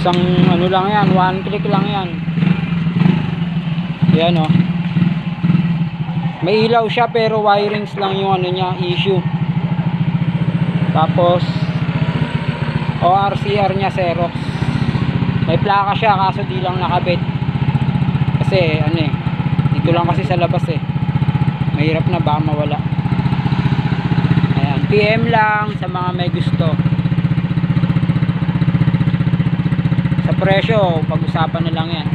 Isang ano lang yan, one click lang yan. Yan o. May ilaw siya pero wirings lang yung ano niya, issue. Tapos ORCR niya Xerox. May plaka siya kaso di lang nakabit. Kasi ano eh, dito lang kasi sa labas eh. Mahirap na baka mawala. Ayan, PM lang sa mga may gusto. Sa presyo, pag-usapan na lang yan.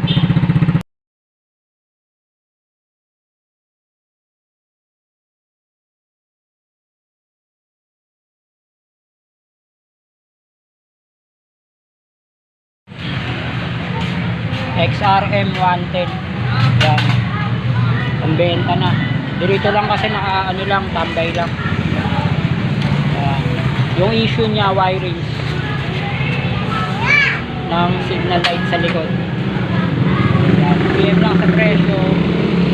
XRM 110. Yan. Pambenta na. Dito lang kasi naka ano lang, tambay lang. Yan. Yung issue niya wiring ng signal light sa likod. Yan. PM lang sa presyo.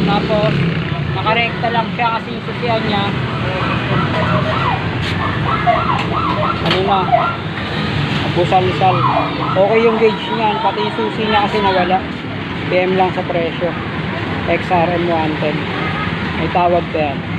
Tapos nakarekta lang siya kasi yung susian niya ano na, busal-sal. Okay yung gauge niyan, pati yung susi niya kasi nawala. PM lang sa presyo. XRM 110. May tawag pa yan.